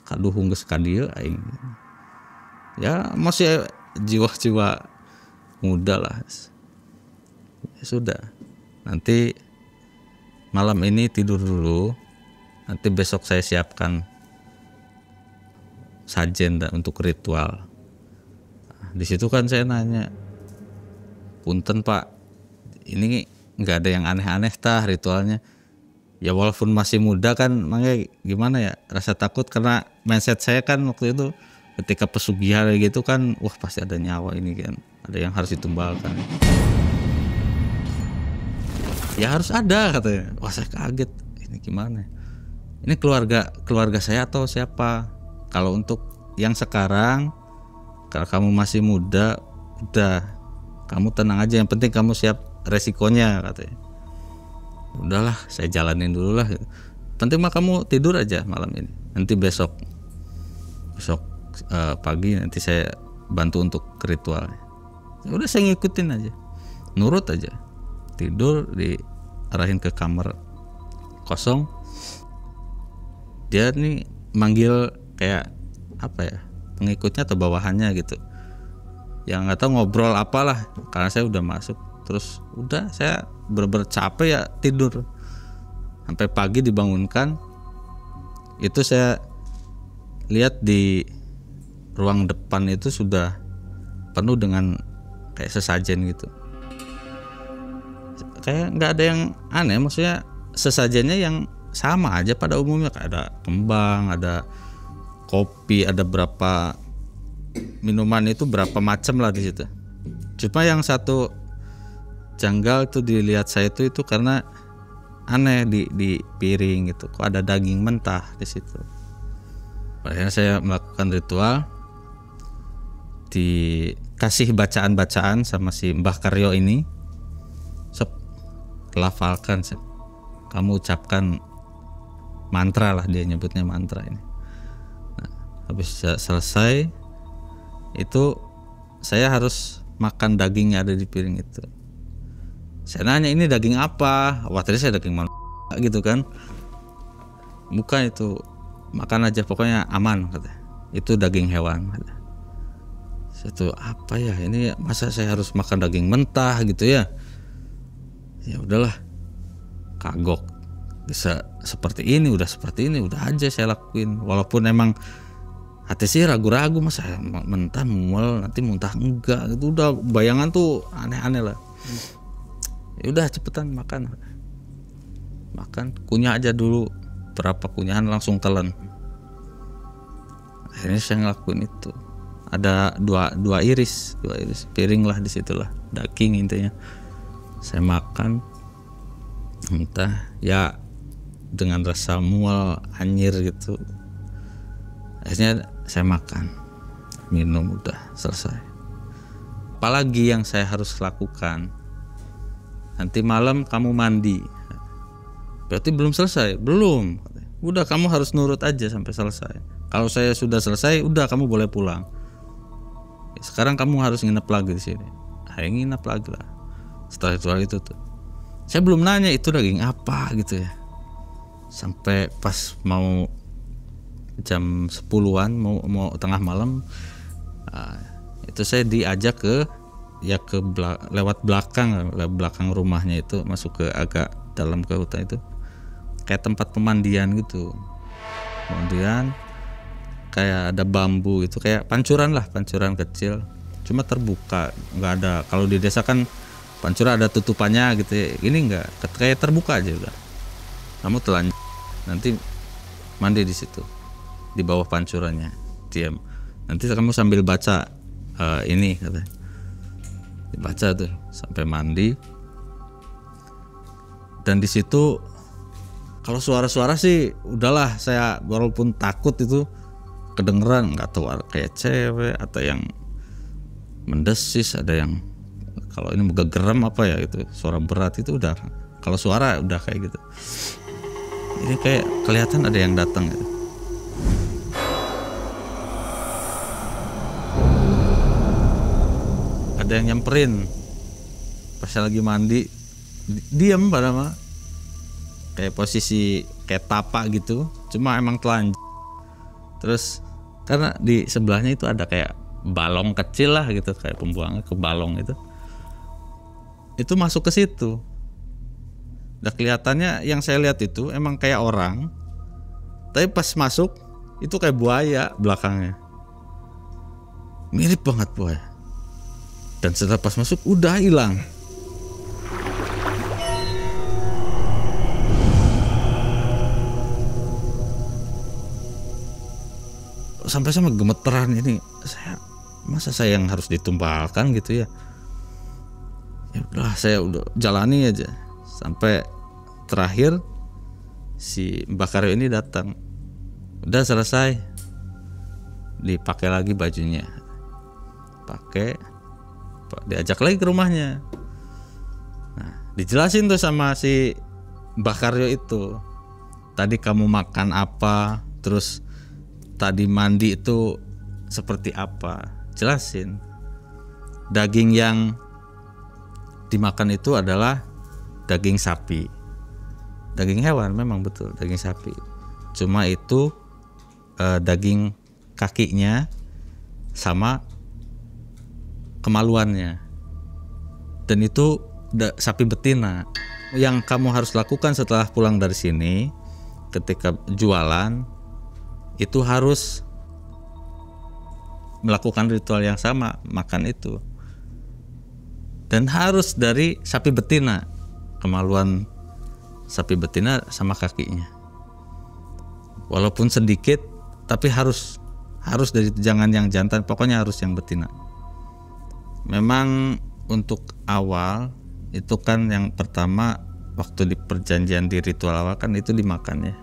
geus ka dieu aing. Ya masih jiwa-jiwa muda lah. Ya sudah. Nanti malam ini tidur dulu. Nanti besok saya siapkan sajen untuk ritual. Nah, di situ kan saya nanya, punten pak, ini nggak ada yang aneh-aneh tah ritualnya. Ya walaupun masih muda kan, makanya gimana ya, rasa takut karena mindset saya kan waktu itu ketika pesugihan gitu kan, wah pasti ada nyawa ini kan, ada yang harus ditumbalkan. Ya harus ada katanya. Wah saya kaget, ini gimana? Ini keluarga saya atau siapa? Kalau untuk yang sekarang, kalau kamu masih muda, udah kamu tenang aja, yang penting kamu siap resikonya katanya. Udahlah saya jalanin dulu lah, penting mah kamu tidur aja malam ini, nanti besok pagi nanti saya bantu untuk ritualnya. Udah saya ngikutin aja, nurut aja, tidur diarahin ke kamar kosong. Dia nih manggil kayak apa ya, pengikutnya atau bawahannya gitu, yang nggak tahu ngobrol apalah, karena saya udah masuk. Terus udah saya bener-bener capek ya, tidur Sampai pagi dibangunkan, itu saya lihat di ruang depan itu sudah penuh dengan kayak sesajen gitu. Kayak nggak ada yang aneh, maksudnya sesajennya yang sama aja pada umumnya, kayak ada kembang, ada kopi, ada berapa minuman itu berapa macam lah di situ. Cuma yang satu janggal itu dilihat saya itu karena aneh di piring gitu, kok ada daging mentah di situ. Akhirnya saya melakukan ritual, dikasih bacaan-bacaan sama si Mbah Karyo ini, lafalkan, kamu ucapkan mantra lah, dia nyebutnya mantra ini. Nah, habis selesai itu saya harus makan daging yang ada di piring itu. Saya nanya, ini daging apa? Wah, tadi saya daging manusia gitu kan. Bukan, itu makan aja pokoknya aman kata. Itu daging hewan kata. Itu apa ya ini, masa saya harus makan daging mentah gitu ya? Ya udahlah, kagok, bisa seperti ini, udah aja saya lakuin. Walaupun emang hati sih ragu-ragu, masa mentah mual, nanti muntah enggak gitu, udah bayangan tuh aneh-aneh lah. Ya udah cepetan makan, kunyah aja dulu, berapa kunyahan langsung telan. Akhirnya saya ngelakuin itu. Ada dua iris piring lah, disitulah daging intinya. Saya makan, entah ya dengan rasa mual anyir gitu. Akhirnya saya makan, minum, udah selesai. Apalagi yang saya harus lakukan? Nanti malam kamu mandi. Berarti belum selesai? Belum. Udah, kamu harus nurut aja sampai selesai. Kalau saya sudah selesai, udah kamu boleh pulang. Sekarang kamu harus nginep lagi di sini. Ayo nginep lagi lah. Setelah ritual itu tuh, saya belum nanya itu daging apa gitu ya. Sampai pas mau jam 10-an, mau tengah malam, itu saya diajak lewat belakang rumahnya itu, masuk ke agak dalam ke hutan itu, kayak tempat pemandian gitu. Kemudian kayak ada bambu itu, kayak pancuran kecil, cuma terbuka, nggak ada. Kalau di desa kan pancuran ada tutupannya gitu ya. Ini enggak, kayak terbuka aja udah. Kamu telanjang, nanti mandi di situ, di bawah pancurannya, diam. Nanti kamu sambil baca ini katanya. Dibaca tuh sampai mandi. Dan di situ kalau suara-suara sih udahlah, saya walaupun takut itu kedengeran, nggak tahu kayak cewek atau yang mendesis, ada yang kalau ini geram apa ya itu, suara berat itu udah. Kalau suara udah kayak gitu. Ini kayak kelihatan ada yang datang gitu. Ada yang nyamperin pas saya lagi mandi, diam pada mah, kayak posisi kayak tapak gitu, cuma emang telanjang. Terus karena di sebelahnya itu ada kayak balong kecil lah gitu, kayak pembuangnya ke balong itu masuk ke situ. Udah kelihatannya, yang saya lihat itu emang kayak orang, tapi pas masuk itu kayak buaya belakangnya, mirip banget buaya. Dan setelah pas masuk udah hilang. Sampai sama gemeteran ini, masa saya yang harus ditumbalkan gitu ya. Ya udah, saya udah jalani aja sampai terakhir si Mbak Karyo ini datang. Udah selesai, dipakai lagi bajunya, diajak lagi ke rumahnya. Nah, dijelasin tuh sama si Mbak Karyo itu, tadi kamu makan apa, terus tadi mandi itu seperti apa, jelasin. Daging yang dimakan itu adalah daging sapi, daging hewan, memang betul daging sapi. Cuma itu daging kakinya sama kemaluannya, dan itu sapi betina. yang kamu harus lakukan setelah pulang dari sini, ketika jualan itu harus melakukan ritual yang sama, makan itu. Dan harus dari sapi betina, kemaluan sapi betina sama kakinya. Walaupun sedikit, tapi harus dari jangan yang jantan, pokoknya harus yang betina. Memang untuk awal itu kan yang pertama waktu di perjanjian di ritual awal kan itu dimakan ya.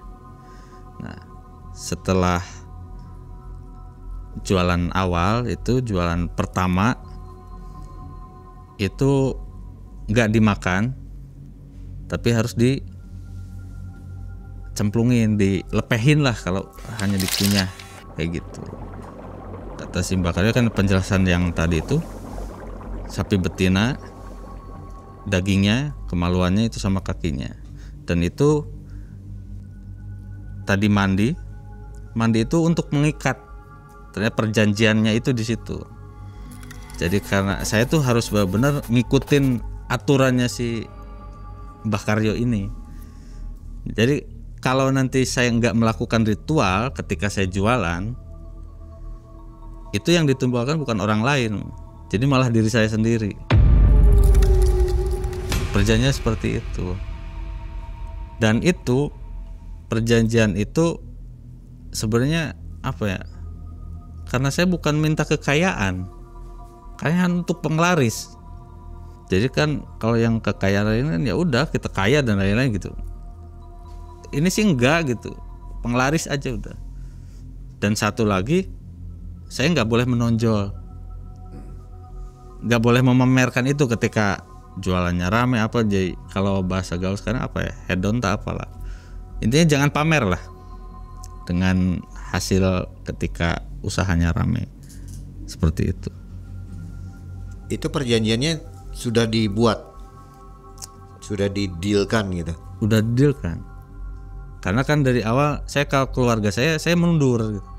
Nah, setelah jualan awal itu jualan pertama itu nggak dimakan, tapi harus dicemplungin, dilepehin lah kalau hanya dikunyah kayak gitu. Kata si Mbak Karyo kan penjelasan yang tadi itu sapi betina, dagingnya, kemaluannya itu sama kakinya, dan itu tadi mandi itu untuk mengikat. Ternyata perjanjiannya itu di situ. Jadi karena saya tuh harus benar-benar ngikutin aturannya si Mbah Karyo ini. Jadi kalau nanti saya nggak melakukan ritual ketika saya jualan, itu yang ditumbalkan bukan orang lain, jadi malah diri saya sendiri. Perjanjiannya seperti itu. Dan itu perjanjian itu sebenarnya apa ya? Karena saya bukan minta kekayaan, kayaan untuk penglaris. Jadi kan kalau yang kekayaan lain kan ya udah kita kaya dan lain-lain gitu. Ini sih enggak gitu, penglaris aja udah. Dan satu lagi, saya nggak boleh menonjol, nggak boleh memamerkan itu ketika jualannya rame apa. Jadi kalau bahasa gaul sekarang apa ya, hedon tak apalah. Intinya jangan pamer lah dengan hasil ketika usahanya rame seperti itu. Itu perjanjiannya sudah dibuat, sudah didealkan gitu. Udah deal kan? Karena kan dari awal saya kalau keluarga saya mundur gitu.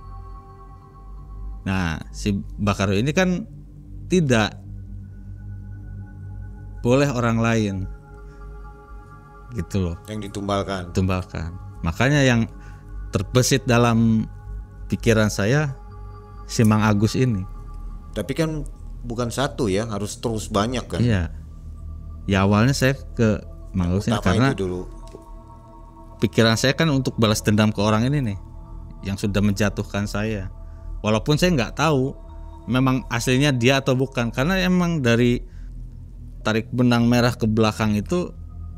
Nah si Mbak Karyo ini kan tidak boleh orang lain gitu loh yang ditumbalkan. Makanya yang terbesit dalam pikiran saya si Mang Agus ini. Tapi kan bukan satu ya, harus terus banyak kan. Iya. Ya awalnya saya ke Mang Agus ini karena itu dulu. Pikiran saya kan untuk balas dendam ke orang ini nih yang sudah menjatuhkan saya. Walaupun saya nggak tahu memang aslinya dia atau bukan, karena emang dari tarik benang merah ke belakang itu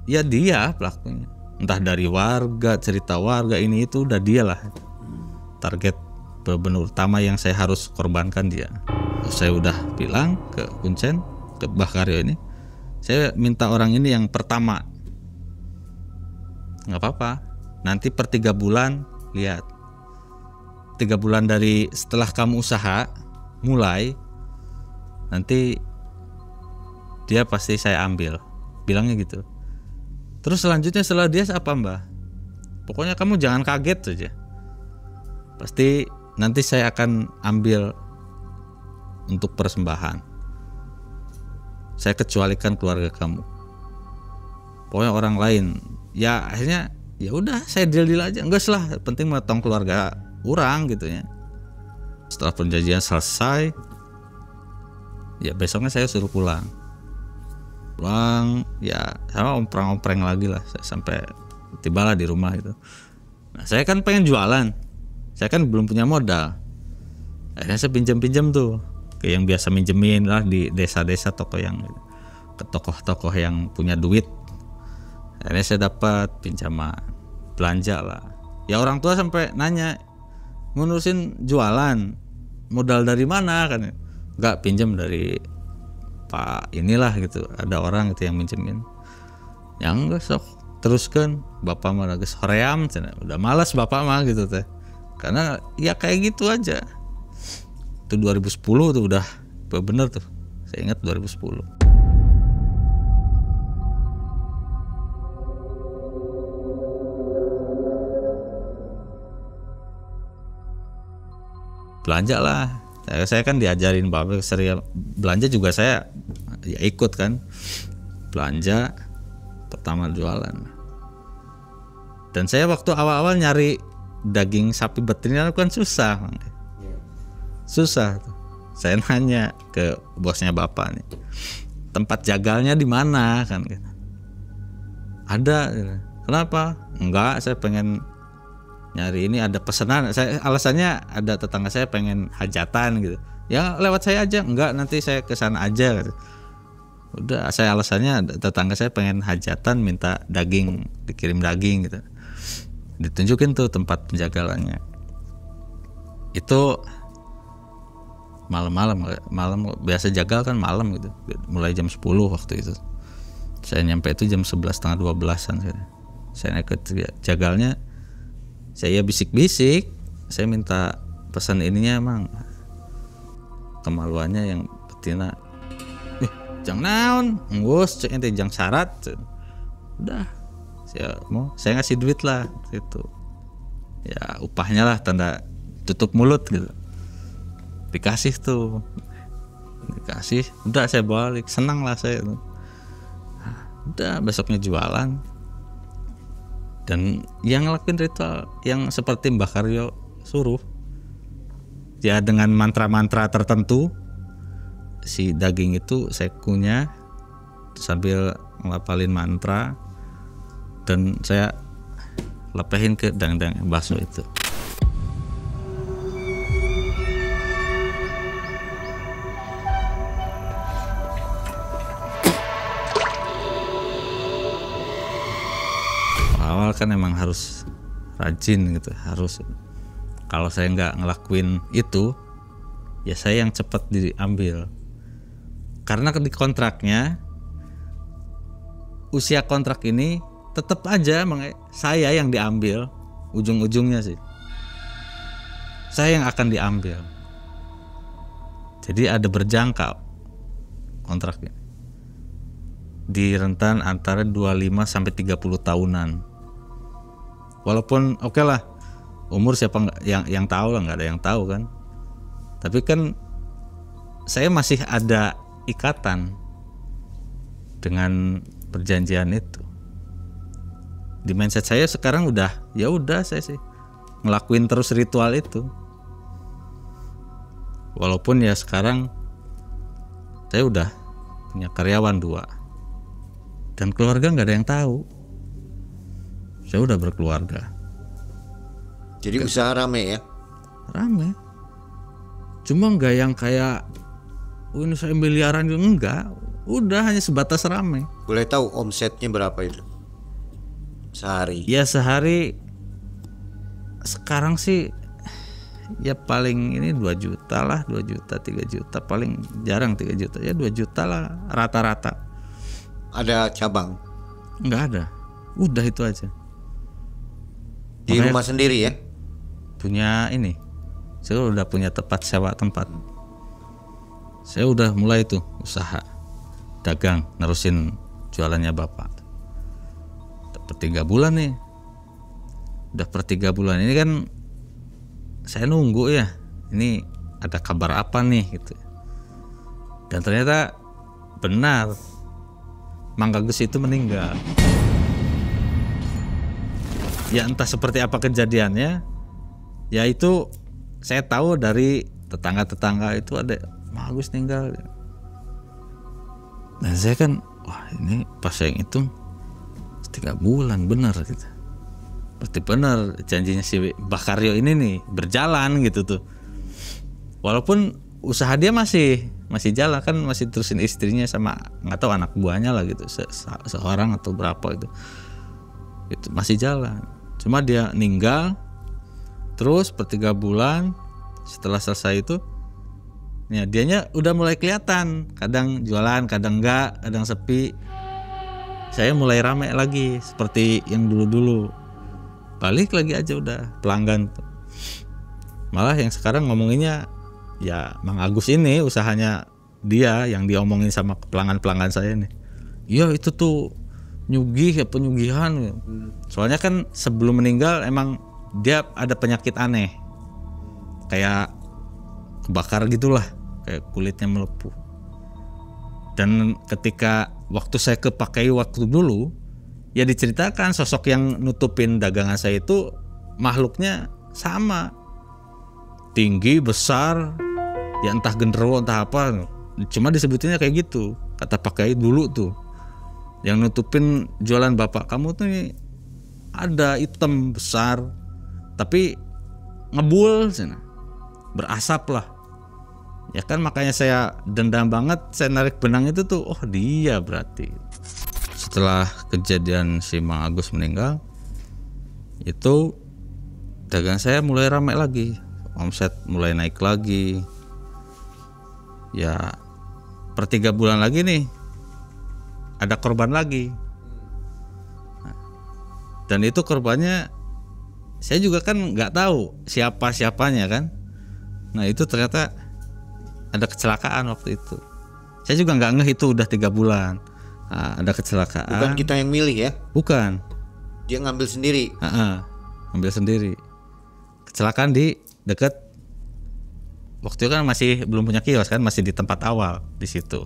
ya dia pelakunya. Entah dari warga, cerita warga ini itu udah dia lah. Target benar utama yang saya harus korbankan dia. Saya udah bilang ke Kuncen, ke Mbah Karyo ini, saya minta orang ini yang pertama. Nggak apa-apa, nanti per 3 bulan lihat. 3 bulan dari setelah kamu usaha mulai, nanti dia pasti saya ambil, bilangnya gitu. Terus selanjutnya setelah dia apa Mbah? Pokoknya kamu jangan kaget saja, pasti nanti saya akan ambil untuk persembahan. Saya kecualikan keluarga kamu. Pokoknya orang lain. Ya akhirnya ya udah saya deal aja, enggak lah, penting motong keluarga orang gitu ya. Setelah perjanjian selesai, ya besoknya saya suruh pulang ya sama ompreng lagi lah, saya sampai tibalah di rumah itu. Nah saya kan pengen jualan, saya kan belum punya modal, akhirnya saya pinjam tuh ke yang biasa minjemin lah di desa-desa, toko yang ke tokoh-tokoh yang punya duit. Akhirnya saya dapat pinjaman, belanja lah. Ya orang tua sampai nanya, ngurusin jualan modal dari mana kan? Enggak, pinjam dari Pak inilah gitu. Ada orang gitu yang minjemin. Yang enggak sok teruskan, bapak mah lagi soream, udah malas bapak mah gitu teh. Karena ya kayak gitu aja. Itu 2010 tuh udah bener tuh. Saya ingat 2010. Belanja lah, saya kan diajarin bapak sering belanja juga, saya ya ikut kan belanja pertama jualan. Dan saya waktu awal-awal nyari daging sapi betina kan susah. Susah. Saya nanya ke bosnya bapak nih, tempat jagalnya di mana kan? Ada. Kenapa? Enggak, saya pengen nyari ini, ada pesanan. Saya alasannya ada tetangga saya pengen hajatan gitu. Ya lewat saya aja. Enggak, nanti saya ke sana aja gitu. Udah, saya alasannya tetangga saya pengen hajatan, minta daging, dikirim daging gitu. Ditunjukin tuh tempat penjagalannya. Itu malam biasa jagal kan malam gitu. Mulai jam 10 waktu itu. Saya nyampe itu jam 11:30 12-an. Saya naik ke jagalnya. Saya bisik-bisik, saya minta pesan ininya emang. Kemaluannya yang betina. Jang naon, nggus cek ente jang syarat. Udah. Saya ngasih duit lah gitu. Ya upahnya lah tanda tutup mulut gitu. Dikasih tuh. Dikasih, udah saya balik, senang lah saya tuh. Udah besoknya jualan. Dan yang ngelakuin ritual yang seperti Mbah Karyo suruh, ya dengan mantra-mantra tertentu, si daging itu saya kunyah sambil ngelapalin mantra dan saya lepehin ke dang-dang bakso itu. Awal kan emang harus rajin gitu, harus. Kalau saya nggak ngelakuin itu, ya saya yang cepat diambil. Karena di kontraknya, usia kontrak ini tetap aja saya yang diambil ujung-ujungnya sih. Saya yang akan diambil. Jadi ada berjangka kontraknya. Di rentan antara 25 sampai 30 tahunan. Walaupun oke lah, umur siapa yang tahu lah, nggak ada yang tahu kan. Tapi kan saya masih ada ikatan dengan perjanjian itu. Di mindset saya sekarang udah, ya udah saya sih ngelakuin terus ritual itu. Walaupun ya sekarang saya udah punya karyawan 2 dan keluarga nggak ada yang tahu. Saya udah berkeluarga. Jadi usaha rame ya? Rame. Cuma nggak yang kayak ini saya miliaran, enggak. Udah hanya sebatas rame. Boleh tahu omsetnya berapa itu? Sehari? Ya sehari sekarang sih ya paling ini 2 juta lah, 2 juta, 3 juta, paling jarang 3 juta, ya 2 juta lah rata-rata. Ada cabang? Enggak ada. Udah itu aja. Di Makanya rumah sendiri ya? Punya ini. Saya udah punya sewa tempat. Saya udah mulai tuh usaha dagang, nerusin jualannya bapak. Per 3 bulan nih. Udah per 3 bulan ini kan saya nunggu ya. Ini ada kabar apa nih gitu. Dan ternyata benar, Mang Agus itu meninggal. Ya entah seperti apa kejadiannya. Ya itu saya tahu dari tetangga-tetangga itu ada Mang Agus meninggal. Dan saya kan, wah ini pas saya hitung 3 bulan benar gitu. Berarti benar janjinya si Mbah Karyo ini nih berjalan gitu tuh. Walaupun usaha dia masih jalan kan, masih terusin istrinya sama nggak tahu anak buahnya lah gitu, seorang atau berapa itu masih jalan. Cuma dia meninggal terus per 3 bulan setelah selesai itu, ya dianya udah mulai kelihatan, kadang jualan, kadang enggak, kadang sepi. Saya mulai rame lagi seperti yang dulu-dulu. Balik lagi aja udah pelanggan. Malah yang sekarang ngomonginnya ya Mang Agus ini usahanya dia yang diomongin sama pelanggan-pelanggan saya nih. Iya itu tuh nyugih ya, penyugihan. Soalnya kan sebelum meninggal emang dia ada penyakit aneh. Kayak kebakar gitulah, kayak kulitnya melepuh. Dan ketika waktu saya kepakai waktu dulu, ya diceritakan sosok yang nutupin dagangan saya itu makhluknya sama, tinggi, besar, ya entah genderuwo entah apa, cuma disebutinnya kayak gitu. Kata Pak Kiai dulu tuh, yang nutupin jualan bapak kamu tuh nih ada hitam besar, tapi ngebul sana, berasap lah. Ya kan makanya saya dendam banget, saya narik benang itu tuh, oh dia berarti. Setelah kejadian si Mang Agus meninggal, itu dagangan saya mulai ramai lagi, omset mulai naik lagi. Ya per 3 bulan lagi nih ada korban lagi. Nah, dan itu korbannya saya juga kan nggak tahu siapanya kan. Nah itu ternyata ada kecelakaan waktu itu. Saya juga nggak ngeh itu udah 3 bulan. Nah, ada kecelakaan. Bukan kita yang milih ya? Bukan. Dia ngambil sendiri. Ngambil sendiri. Kecelakaan di dekat. Waktu itu kan masih belum punya kios kan, masih di tempat awal di situ.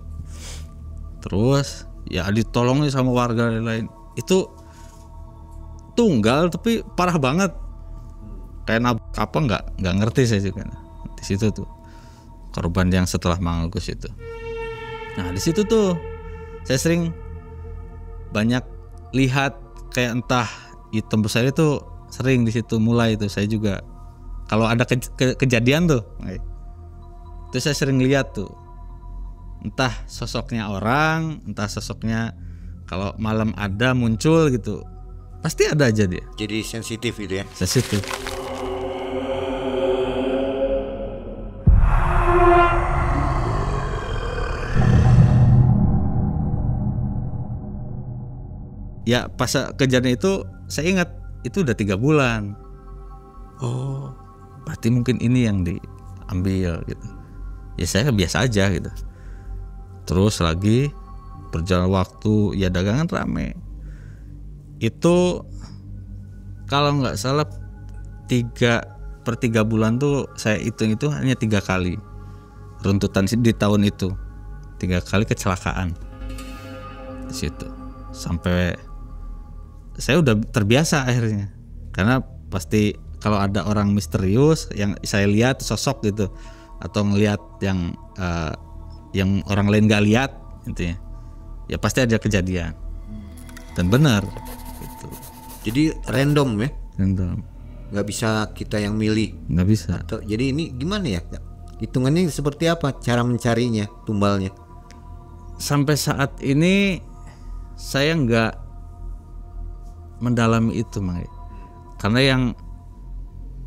Terus ya ditolongin sama warga lain. Itu tunggal tapi parah banget. Kayak nabrak apa nggak ngerti saya juga. Di situ tuh korban yang setelah Mang Agus itu. Nah di situ tuh saya sering banyak lihat kayak entah hitam besar itu, sering di situ mulai itu saya juga kalau ada kejadian tuh, itu saya sering lihat tuh entah sosoknya orang, entah sosoknya kalau malam ada muncul gitu, pasti ada aja dia. Jadi sensitif itu ya? Sensitif. Ya pas kejadian itu saya ingat itu udah 3 bulan. Oh, berarti mungkin ini yang diambil gitu. Ya saya biasa aja gitu. Terus lagi berjalan waktu, ya dagangan rame. Itu kalau nggak salah 3 bulan tuh saya hitung itu hanya 3 kali runtutan di tahun itu. 3 kali kecelakaan di situ. Sampai saya udah terbiasa akhirnya, karena pasti kalau ada orang misterius yang saya lihat sosok gitu, atau ngelihat yang orang lain nggak lihat intinya, ya pasti ada kejadian. Dan benar gitu. Jadi random ya? Random. Nggak bisa kita yang milih. Nggak bisa. Jadi ini gimana ya? Hitungannya seperti apa? Cara mencarinya, tumbalnya? Sampai saat ini saya nggak mendalami itu, Mang. Karena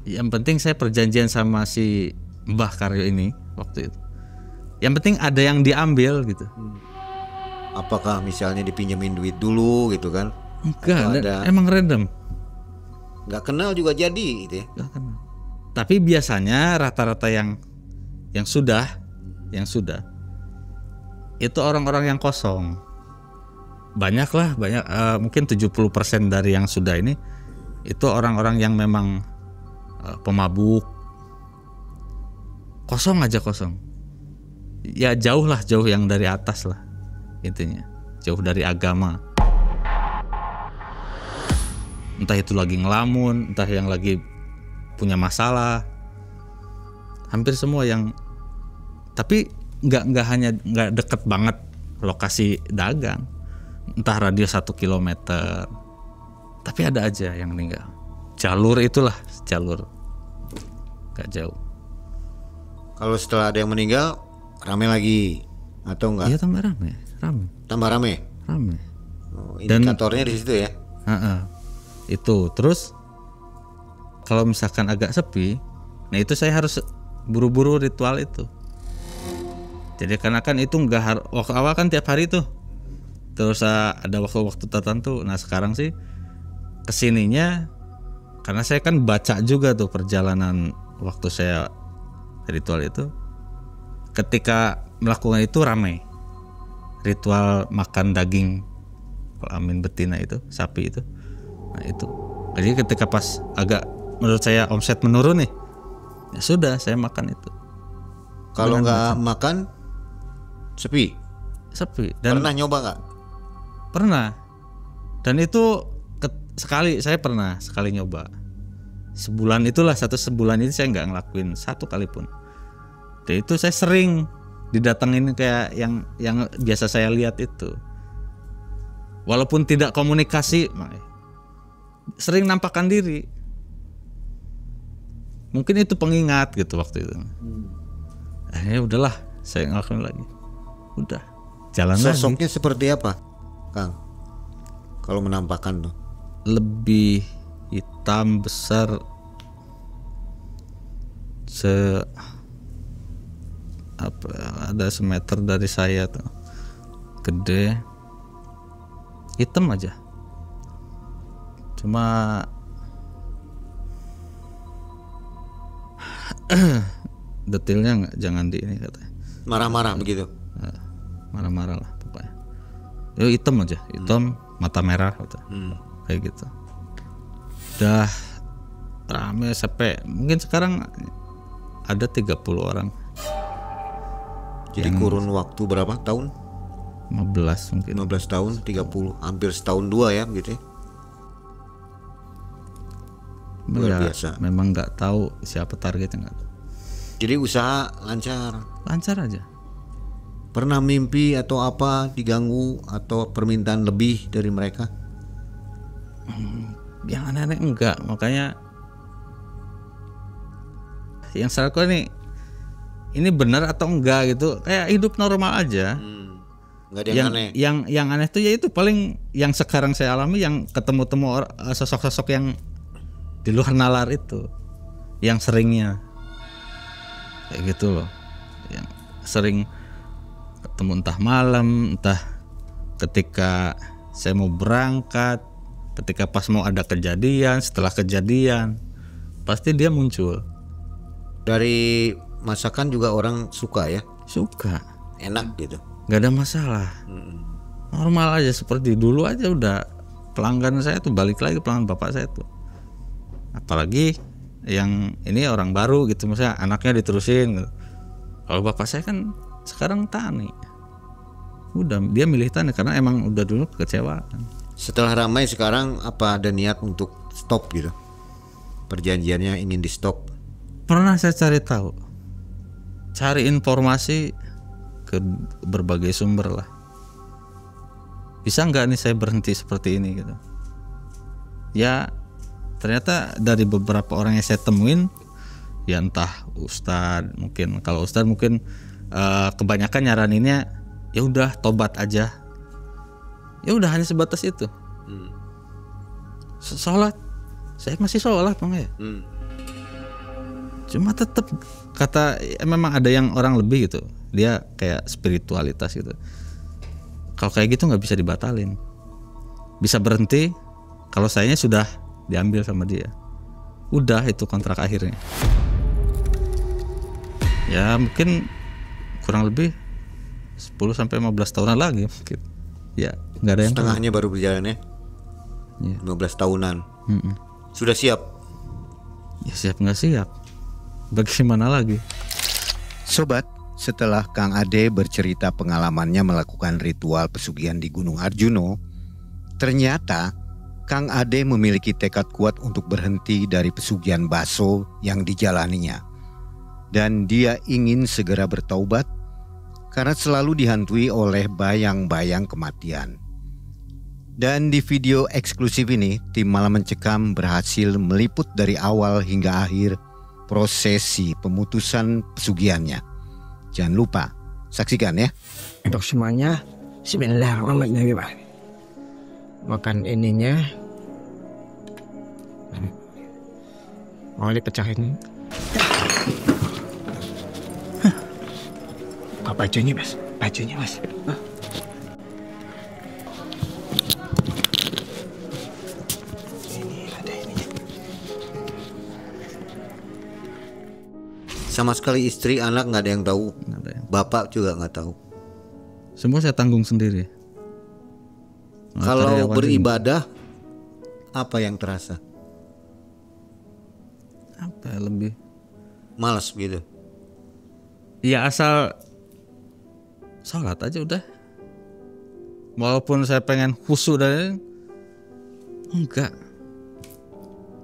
yang penting saya perjanjian sama si Mbah Karyo ini waktu itu. Yang penting ada yang diambil gitu. Apakah misalnya dipinjemin duit dulu gitu kan? Enggak, emang random. Nggak kenal juga jadi gitu ya? Nggak kenal. Tapi biasanya rata-rata yang sudah itu orang-orang yang kosong. Banyak mungkin 70% dari yang sudah ini itu orang-orang yang memang pemabuk, kosong ya, jauh yang dari atas lah intinya, jauh dari agama, entah itu lagi ngelamun, entah yang lagi punya masalah, hampir semua yang, tapi nggak deket banget lokasi dagang, entah radius 1 kilometer, tapi ada aja yang meninggal. Jalur nggak jauh. Kalau setelah ada yang meninggal rame lagi atau enggak? Iya, tambah rame. Tambah rame. Oh, indikatornya di situ ya. Itu terus kalau misalkan agak sepi, nah itu saya harus buru-buru ritual itu. Jadi karena kan itu nggak waktu awal kan tiap hari tuh. Terus ada waktu-waktu tertentu. Nah sekarang sih kesininya karena saya kan baca juga tuh perjalanan waktu saya ritual itu. Ketika melakukan itu ramai. Ritual makan daging kelamin betina itu, sapi itu. Nah itu. Jadi ketika pas agak menurut saya omset menurun nih, ya sudah saya makan itu. Kalau nggak makan sepi. Dan pernah nyoba nggak? Pernah. Dan itu saya pernah sekali nyoba. Sebulan itulah, sebulan ini saya nggak ngelakuin satu kali pun. Dan itu saya sering didatengin kayak yang biasa saya lihat itu. Walaupun tidak komunikasi, sering nampakkan diri. Mungkin itu pengingat gitu waktu itu. Ya udahlah, saya ngelakuin lagi. Udah, jalan lagi. Sosoknya seperti apa, Kang? Kalau menampakkan tuh? Lebih hitam, besar, ada semeter dari saya tuh, gede, hitam aja. Cuma detailnya jangan di ini katanya. Marah-marah begitu. Marah-marah lah pokoknya. Ya hitam aja, hitam, mata merah gitu. Kayak gitu. Udah rame sampai mungkin sekarang ada 30 orang. Jadi kurun waktu berapa tahun? 15 mungkin. 15 tahun, 30, hampir setahun dua ya gitu ya. Luar biasa. Memang nggak tahu siapa targetnya, nggak tahu. Jadi usaha lancar. Lancar aja. Pernah mimpi atau apa diganggu atau permintaan lebih dari mereka? Yang aneh-aneh enggak, makanya yang saya lakukan ini benar atau enggak gitu, kayak hidup normal aja. Nggak ada yang aneh. Yang aneh tuh ya itu paling yang sekarang saya alami, yang ketemu-temu sosok-sosok yang di luar nalar itu, yang seringnya kayak gitu loh, yang sering ketemu entah malam, entah ketika saya mau berangkat, ketika pas mau ada kejadian, setelah kejadian pasti dia muncul. Dari masakan juga orang suka ya? Suka, Enak gitu. nggak ada masalah. Normal aja seperti dulu aja. Udah pelanggan saya tuh balik lagi, pelanggan bapak saya tuh. Apalagi yang ini orang baru gitu, misalnya anaknya diterusin gitu. Kalau bapak saya kan sekarang tani, udah dia milih tani karena emang udah dulu kekecewaan. Setelah ramai sekarang, apa ada niat untuk stop gitu? Perjanjiannya ingin di stop? Pernah saya cari tahu, cari informasi ke berbagai sumber lah. Bisa nggak nih saya berhenti seperti ini gitu? Ya ternyata dari beberapa orang yang saya temuin, ya entah ustadz, mungkin kalau ustadz mungkin kebanyakan nyaraninnya ya udah tobat aja. Ya udah hanya sebatas itu. Sholat, saya masih sholat bang ya. Cuma tetap kata memang ada yang orang lebih gitu, dia kayak spiritualitas gitu. Kalau kayak gitu nggak bisa dibatalin, bisa berhenti kalau sayanya sudah diambil sama dia. Udah itu kontrak akhirnya. Ya mungkin kurang lebih 10-15 tahunan lagi mungkin. Ya nggak ada yang setengahnya baru berjalan ya? 15 tahunan. Sudah siap? Ya siap nggak siap, bagaimana lagi? Sobat, setelah Kang Ade bercerita pengalamannya melakukan ritual pesugihan di Gunung Arjuno, ternyata Kang Ade memiliki tekad kuat untuk berhenti dari pesugihan baso yang dijalaninya. Dan dia ingin segera bertaubat karena selalu dihantui oleh bayang-bayang kematian. Dan di video eksklusif ini, tim Malam Mencekam berhasil meliput dari awal hingga akhir prosesi pemutusan pesugihannya. Jangan lupa, saksikan ya. Untuk semuanya, bismillahirrahmanirrahim. Makan ininya mau dipecahin. Buka bajunya mas, bajunya mas. Ini ada ini. Sama sekali istri, anak nggak ada yang tahu. Nggak ada yang- Bapak juga nggak tahu. Semua saya tanggung sendiri. Kalau Karyawan beribadah, apa yang terasa? apa ya, lebih Malas gitu. ya asal sholat aja udah. Walaupun saya pengen khusyuk dan Enggak.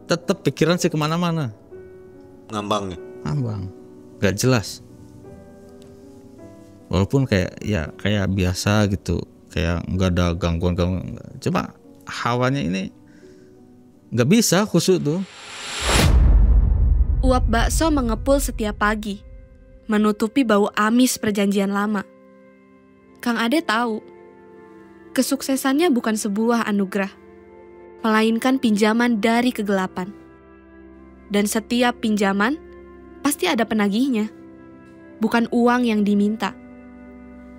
Tetap pikiran sih kemana-mana. Ngambang. Ngambang. Gak jelas. Walaupun kayak biasa gitu, kayak nggak ada gangguan-gangguan. Cuma hawanya ini nggak bisa khusyuk tuh. Uap bakso mengepul setiap pagi, menutupi bau amis perjanjian lama. Kang Ade tahu, kesuksesannya bukan sebuah anugerah, melainkan pinjaman dari kegelapan. Dan setiap pinjaman pasti ada penagihnya. Bukan uang yang diminta,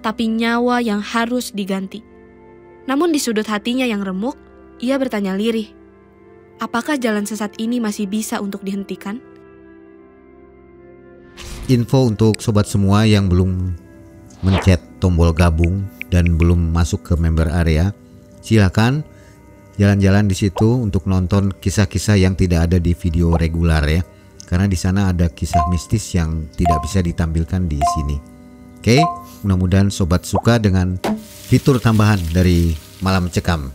tapi nyawa yang harus diganti. Namun di sudut hatinya yang remuk, ia bertanya lirih, apakah jalan sesat ini masih bisa untuk dihentikan? Info untuk sobat semua yang belum mencet tombol gabung dan belum masuk ke member area, silakan jalan-jalan di situ untuk nonton kisah-kisah yang tidak ada di video regular ya. Karena di sana ada kisah mistis yang tidak bisa ditampilkan di sini. Oke, mudah-mudahan sobat suka dengan fitur tambahan dari Malam Mencekam.